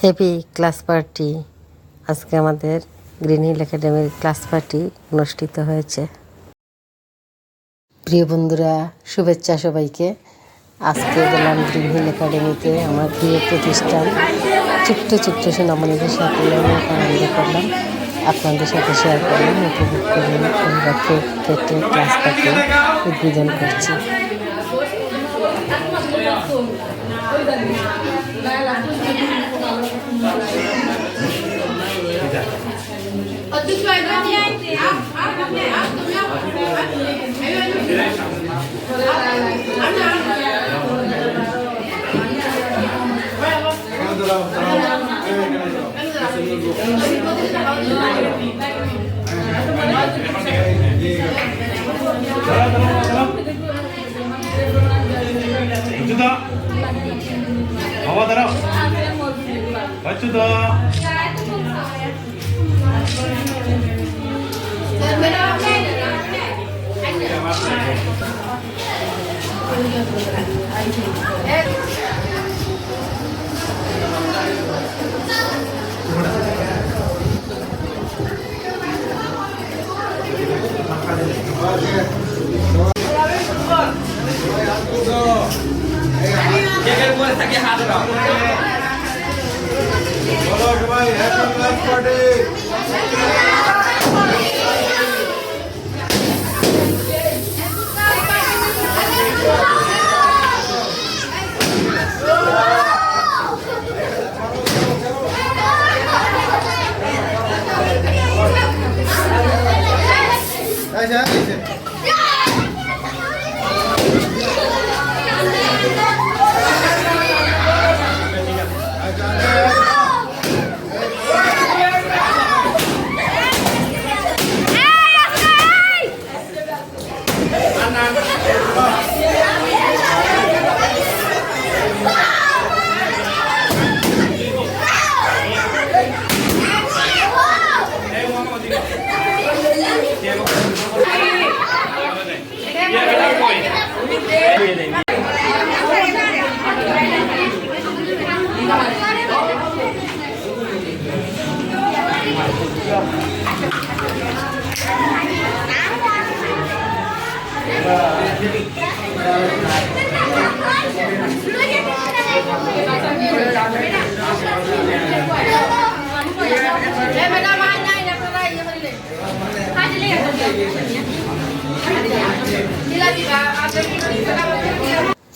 Happy class party. আজকে আমাদের green hill একাডেমির ক্লাস পার্টি অনুষ্ঠিত হয়েছে। প্রিয় বন্ধুরা, শুভেচ্ছা সবাইকে। আজকে গেলাম গ্রিন হিল একাডেমিতে, আমার প্রিয় প্রতিষ্ঠান। ছোট্ট ছোট্ট সোনামণিদের সাথে অনেক আনন্দ করলাম, আপনাদের সাথে শেয়ার করলাম, উপভোগ করলাম। আমরা কেক কেটে ক্লাস পার্টি উদ্বোধন করছি। বাবা দাঁড়াও, বাচ্চু দা কেকের উপরে থেকে হাত দাও। বলো সবাই হ্যাপি ক্লাস পার্টি।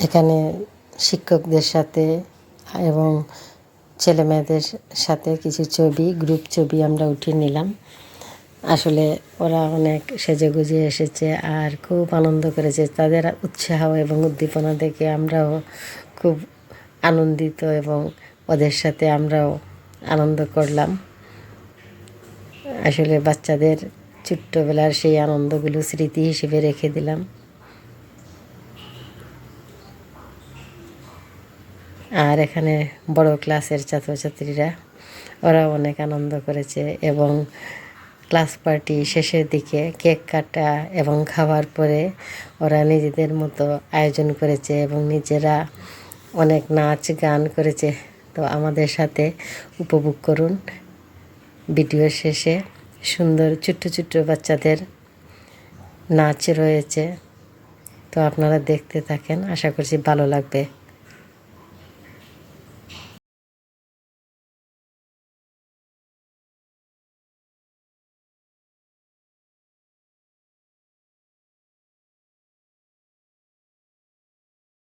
এখানে শিক্ষকদের সাথে এবং ছেলে মেয়েদের সাথে কিছু ছবি, গ্রুপ ছবি আমরা উঠিয়ে নিলাম। আসলে ওরা অনেক সেজেগুজে এসেছে আর খুব আনন্দ করেছে। তাদের উৎসাহ এবং উদ্দীপনা দেখে আমরাও খুব আনন্দিত এবং ওদের সাথে আমরাও আনন্দ করলাম। আসলে বাচ্চাদের ছোট্টবেলার সেই আনন্দগুলো স্মৃতি হিসেবে রেখে দিলাম। আর এখানে বড় ক্লাসের ছাত্রছাত্রীরা ওরা অনেক আনন্দ করেছে এবং ক্লাস পার্টি শেষের দিকে কেক কাটা এবং খাওয়ার পরে ওরা নিজেদের মতো আয়োজন করেছে এবং নিজেরা অনেক নাচ গান করেছে। তো আমাদের সাথে উপভোগ করুন। ভিডিওর শেষে সুন্দর ছোট্ট ছোট্ট বাচ্চাদের নাচ রয়েছে, তো আপনারা দেখতে থাকেন, আশা করছি ভালো লাগবে।